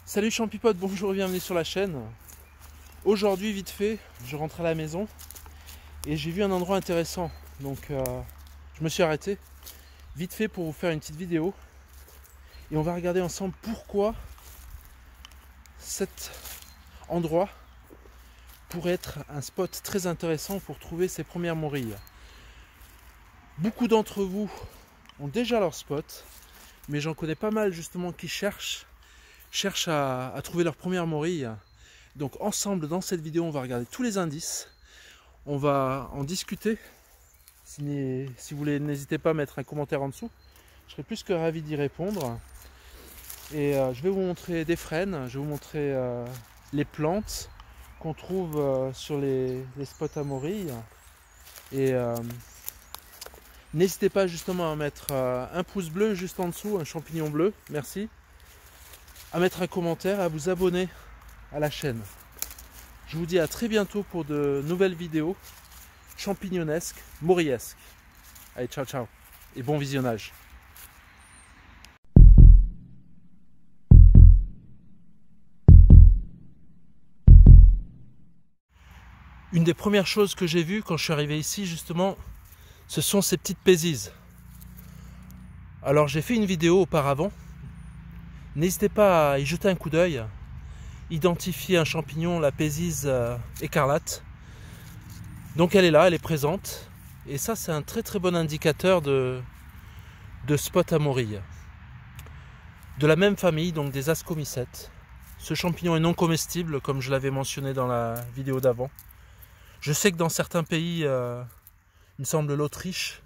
Salut Champipote, bonjour et bienvenue sur la chaîne. Aujourd'hui, vite fait, je rentre à la maison et j'ai vu un endroit intéressant. Donc je me suis arrêté vite fait pour vous faire une petite vidéo. Et on va regarder ensemble pourquoi cet endroit pourrait être un spot très intéressant pour trouver ses premières morilles. Beaucoup d'entre vous ont déjà leur spot, mais j'en connais pas mal justement qui cherchent à trouver leur première morille. Donc ensemble dans cette vidéo on va regarder tous les indices, on va en discuter. Si vous voulez, n'hésitez pas à mettre un commentaire en dessous, je serai plus que ravi d'y répondre. Et je vais vous montrer des frênes, je vais vous montrer les plantes qu'on trouve sur les spots à morilles. Et n'hésitez pas justement à mettre un pouce bleu juste en dessous, un champignon bleu, merci, à mettre un commentaire, à vous abonner à la chaîne. Je vous dis à très bientôt pour de nouvelles vidéos champignonnesques, morillesques. Allez, ciao ciao et bon visionnage. Une des premières choses que j'ai vues quand je suis arrivé ici justement, ce sont ces petites pézises. Alors j'ai fait une vidéo auparavant. N'hésitez pas à y jeter un coup d'œil, identifier un champignon, la pésise écarlate. Donc elle est là, elle est présente. Et ça c'est un très très bon indicateur de spot à morille. De la même famille, donc des ascomycètes. Ce champignon est non comestible, comme je l'avais mentionné dans la vidéo d'avant. Je sais que dans certains pays, il me semble l'Autriche,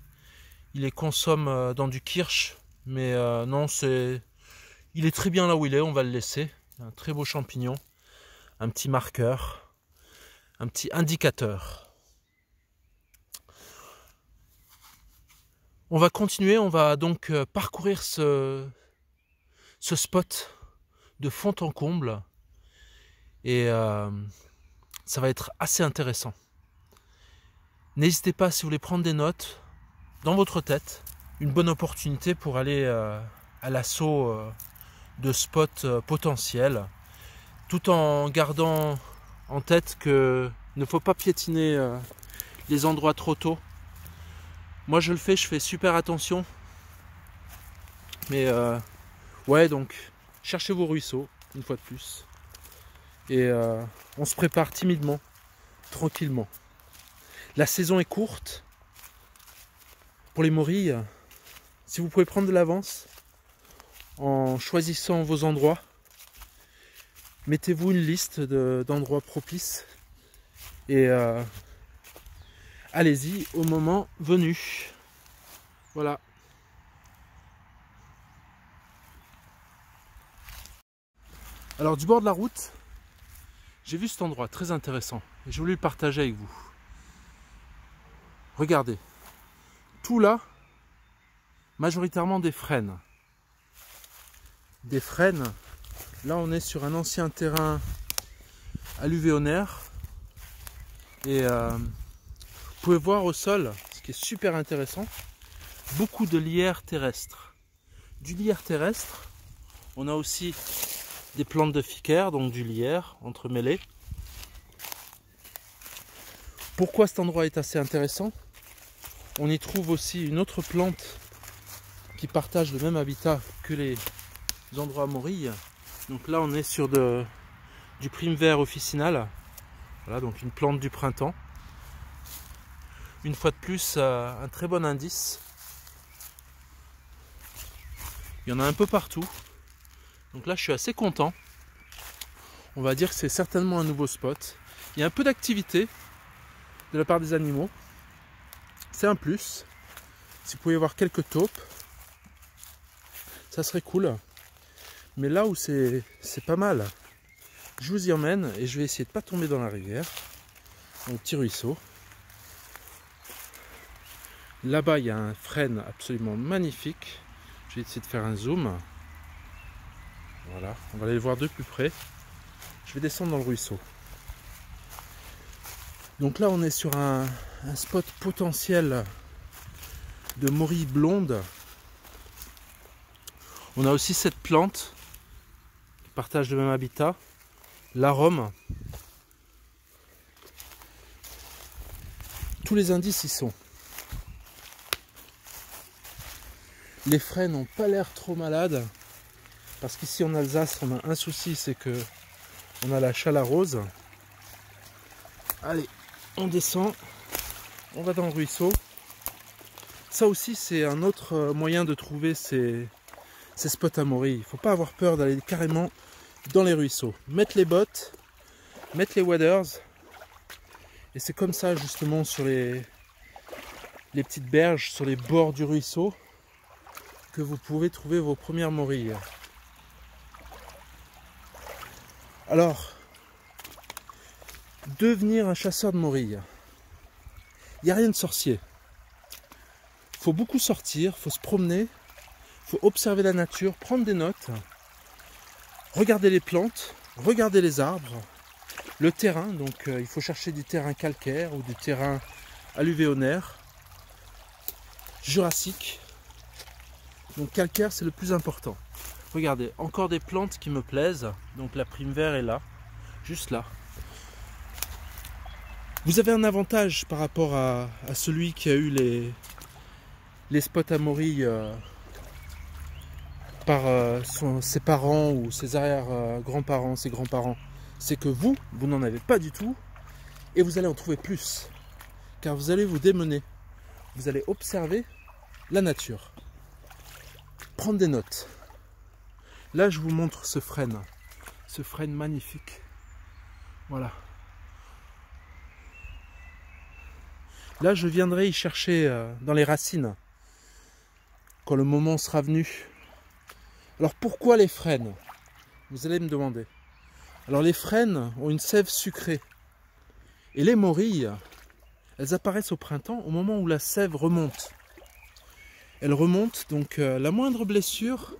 ils les consomment dans du kirsch. Mais non, il est très bien là où il est, on va le laisser. Un très beau champignon, un petit marqueur, un petit indicateur. On va continuer, on va donc parcourir ce spot de fond en comble. Et ça va être assez intéressant. N'hésitez pas, si vous voulez prendre des notes, dans votre tête, une bonne opportunité pour aller à l'assaut de spots potentiels, tout en gardant en tête que ne faut pas piétiner les endroits trop tôt. Moi je fais super attention, mais ouais, donc cherchez vos ruisseaux une fois de plus et on se prépare timidement, tranquillement. La saison est courte pour les morilles. Si vous pouvez prendre de l'avance en choisissant vos endroits, mettez-vous une liste d'endroits propices et allez-y au moment venu. Voilà. Alors du bord de la route, j'ai vu cet endroit très intéressant et je voulais le partager avec vous. Regardez, tout là, majoritairement des frênes. Des frênes. Là on est sur un ancien terrain alluvionneur et vous pouvez voir au sol, ce qui est super intéressant, beaucoup de lierre terrestre. Du lierre terrestre, on a aussi des plantes de Ficaire, donc du lierre entremêlé. Pourquoi cet endroit est assez intéressant? On y trouve aussi une autre plante qui partage le même habitat que les endroits à morilles. Donc là on est sur du Primevère officinal. Voilà, donc une plante du printemps. Une fois de plus, un très bon indice. Il y en a un peu partout. Donc là je suis assez content. On va dire que c'est certainement un nouveau spot. Il y a un peu d'activité de la part des animaux. C'est un plus. Si vous pouvez voir quelques taupes, ça serait cool. Mais là où c'est pas mal, je vous y emmène et je vais essayer de ne pas tomber dans la rivière. Un petit ruisseau. Là-bas, il y a un frêne absolument magnifique. Je vais essayer de faire un zoom. Voilà, on va aller le voir de plus près. Je vais descendre dans le ruisseau. Donc là, on est sur un spot potentiel de morille blonde. On a aussi cette plante partagent le même habitat. L'arôme. Tous les indices y sont. Les frênes n'ont pas l'air trop malades. Parce qu'ici en Alsace, on a un souci, c'est que on a la chalarose. Allez, on descend. On va dans le ruisseau. Ça aussi, c'est un autre moyen de trouver ces spots à morilles. Il ne faut pas avoir peur d'aller carrément dans les ruisseaux. Mettre les bottes, mettre les waders. Et c'est comme ça, justement, sur les petites berges, sur les bords du ruisseau, que vous pouvez trouver vos premières morilles. Alors, devenir un chasseur de morilles. Il n'y a rien de sorcier. Il faut beaucoup sortir, il faut se promener, il faut observer la nature, prendre des notes, regarder les plantes, regarder les arbres, le terrain. Donc il faut chercher du terrain calcaire ou du terrain alluvionnnaire, jurassique. Donc calcaire, c'est le plus important. Regardez, encore des plantes qui me plaisent. Donc la prime vert est là, juste là. Vous avez un avantage par rapport à celui qui a eu les spots à morilles par ses parents ou ses arrière-grands-parents, ses grands-parents. C'est que vous n'en avez pas du tout et vous allez en trouver plus. Car vous allez vous démener. Vous allez observer la nature. Prendre des notes. Là, je vous montre ce frêne. Ce frêne magnifique. Voilà. Là, je viendrai y chercher dans les racines. Quand le moment sera venu. Alors, pourquoi les frênes? Vous allez me demander. Alors, les frênes ont une sève sucrée. Et les morilles, elles apparaissent au printemps, au moment où la sève remonte. Elle remonte, donc la moindre blessure...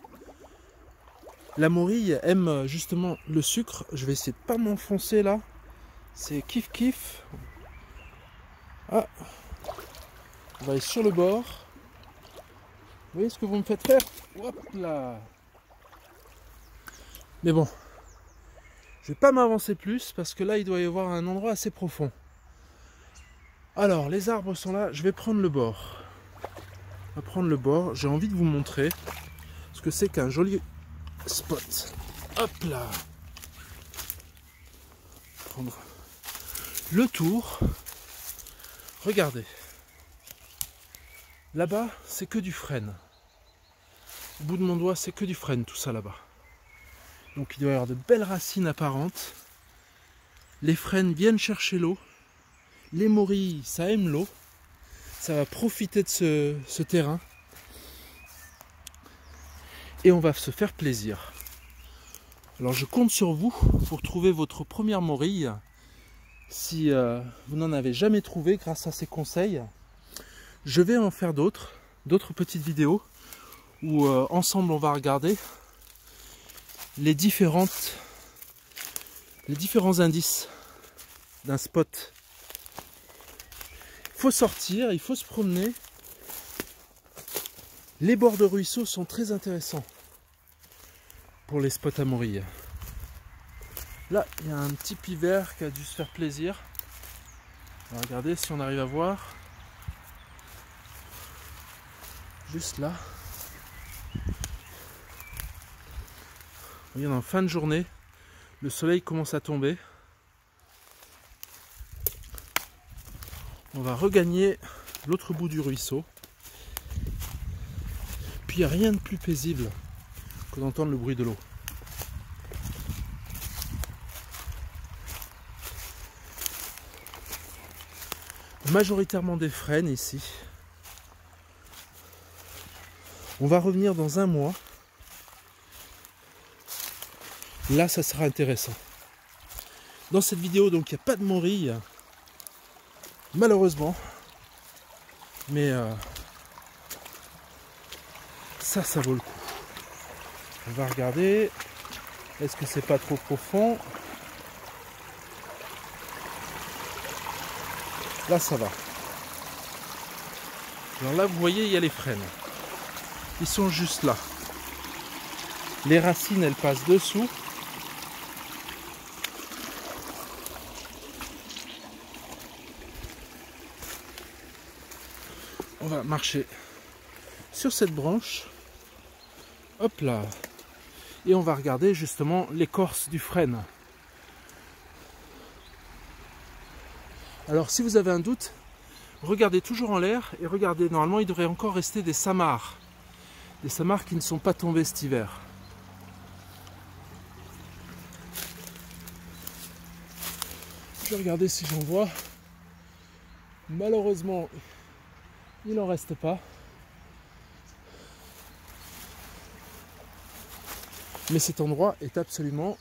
La morille aime justement le sucre. Je vais essayer de pas m'enfoncer là. C'est kiff kiff. Ah. On va aller sur le bord. Vous voyez ce que vous me faites faire? Hop là. Mais bon. Je vais pas m'avancer plus parce que là il doit y avoir un endroit assez profond. Alors les arbres sont là. Je vais prendre le bord. On va prendre le bord. J'ai envie de vous montrer ce que c'est qu'un joli spot. Hop là. Prendre le tour. Regardez. Là-bas, c'est que du frêne. Au bout de mon doigt, c'est que du frêne, tout ça là-bas. Donc il doit y avoir de belles racines apparentes. Les frênes viennent chercher l'eau. Les morilles, ça aime l'eau. Ça va profiter de ce terrain. Et on va se faire plaisir. Alors je compte sur vous pour trouver votre première morille. Si vous n'en avez jamais trouvé grâce à ces conseils, je vais en faire d'autres petites vidéos où ensemble on va regarder les différents indices d'un spot. Il faut sortir, il faut se promener. Les bords de ruisseaux sont très intéressants pour les spots à morilles. Là, il y a un petit pivert qui a dû se faire plaisir. On va regarder si on arrive à voir. Juste là. On est en fin de journée. Le soleil commence à tomber. On va regagner l'autre bout du ruisseau. Puis il n'y a rien de plus paisible que d'entendre le bruit de l'eau. Majoritairement des frênes ici. On va revenir dans un mois. Là, ça sera intéressant. Dans cette vidéo, donc, il n'y a pas de morille. Malheureusement. Mais ça vaut le coup. On va regarder. Est-ce que c'est pas trop profond? Là, ça va. Alors là, vous voyez, il y a les frênes. Ils sont juste là. Les racines, elles passent dessous. on va marcher sur cette branche. Hop là. Et on va regarder justement l'écorce du frêne. Alors si vous avez un doute, regardez toujours en l'air et regardez, normalement il devrait encore rester des samars. Des samars qui ne sont pas tombés cet hiver. Je vais regarder si j'en vois. Malheureusement, il n'en reste pas. Mais cet endroit est absolument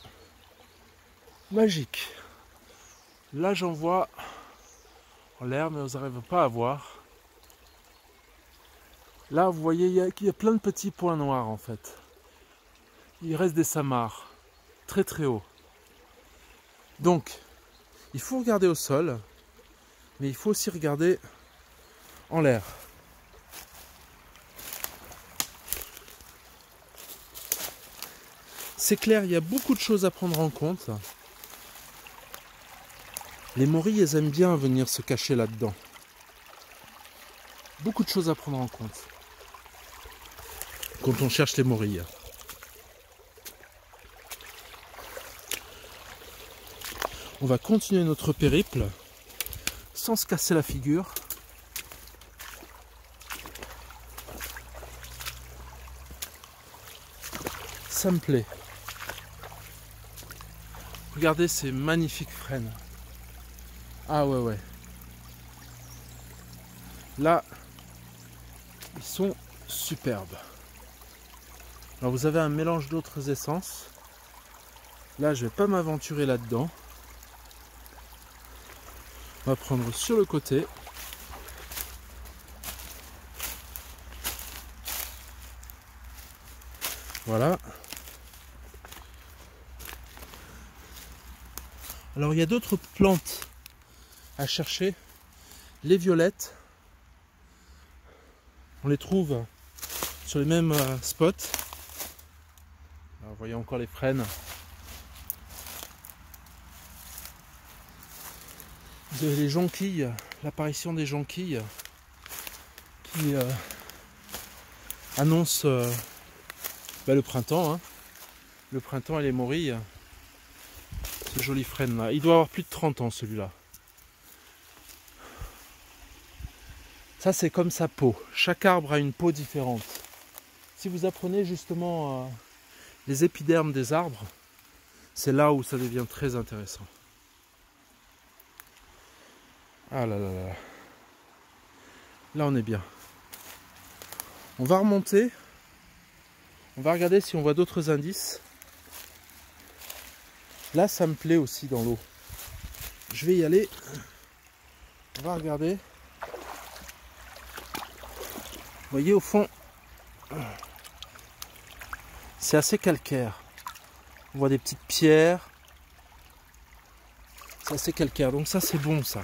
magique. Là j'en vois en l'air, mais vous n'arrivez pas à voir. Là vous voyez qu'il y a plein de petits points noirs en fait. Il reste des samars, très très haut. Donc, il faut regarder au sol, mais il faut aussi regarder en l'air. C'est clair, il y a beaucoup de choses à prendre en compte. Les morilles, elles aiment bien venir se cacher là-dedans. Beaucoup de choses à prendre en compte quand on cherche les morilles. On va continuer notre périple sans se casser la figure. Ça me plaît. Regardez ces magnifiques frênes. Ah ouais. Là, ils sont superbes. Alors vous avez un mélange d'autres essences. Là, je vais pas m'aventurer là-dedans. On va prendre sur le côté. Voilà. Alors il y a d'autres plantes à chercher. Les violettes, on les trouve sur les mêmes spots. Alors, vous voyez encore les frênes. Vous avez les jonquilles, l'apparition des jonquilles qui annonce le printemps. Hein. Le printemps et les morilles. Ce joli frêne là. Il doit avoir plus de 30 ans celui-là. Ça c'est comme sa peau. Chaque arbre a une peau différente. Si vous apprenez justement les épidermes des arbres, c'est là où ça devient très intéressant. Ah là là là. Là on est bien. On va remonter. On va regarder si on voit d'autres indices. Là ça me plaît aussi dans l'eau. Je vais y aller. On va regarder. Vous voyez au fond, c'est assez calcaire. On voit des petites pierres. C'est assez calcaire. Donc ça c'est bon ça.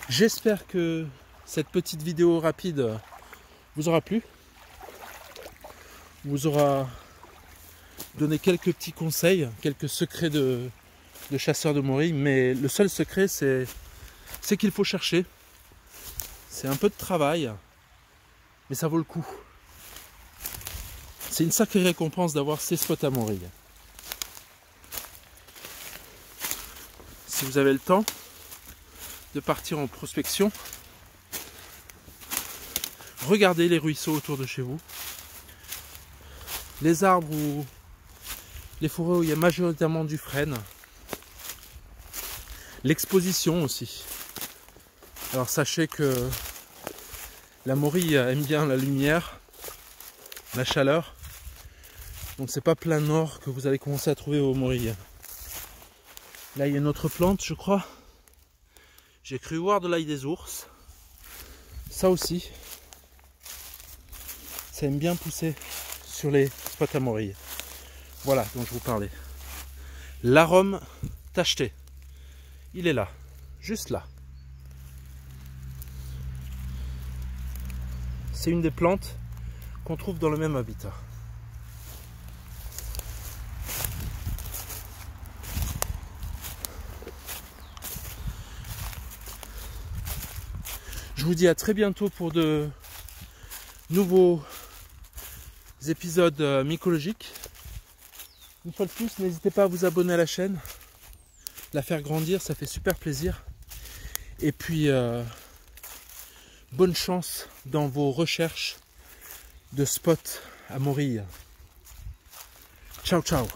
J'espère que cette petite vidéo rapide vous aura plu. Vous aura donné quelques petits conseils, quelques secrets de chasseurs de morilles. Mais le seul secret, c'est qu'il faut chercher. C'est un peu de travail, mais ça vaut le coup. C'est une sacrée récompense d'avoir ces spots à morilles. Si vous avez le temps de partir en prospection, regardez les ruisseaux autour de chez vous. Les arbres ou les forêts où il y a majoritairement du frêne. L'exposition aussi. Alors sachez que la morille aime bien la lumière, la chaleur. Donc c'est pas plein nord que vous allez commencer à trouver vos morilles. Là il y a une autre plante je crois. J'ai cru voir de l'ail des ours. Ça aussi. Ça aime bien pousser sur les spots à morilles. Voilà dont je vous parlais. L'arôme tacheté. Il est là. Juste là. C'est une des plantes qu'on trouve dans le même habitat. Je vous dis à très bientôt pour de nouveaux épisodes mycologiques. Une fois de plus, n'hésitez pas à vous abonner à la chaîne, la faire grandir, ça fait super plaisir. Et puis, bonne chance dans vos recherches de spots à Morille. Ciao, ciao.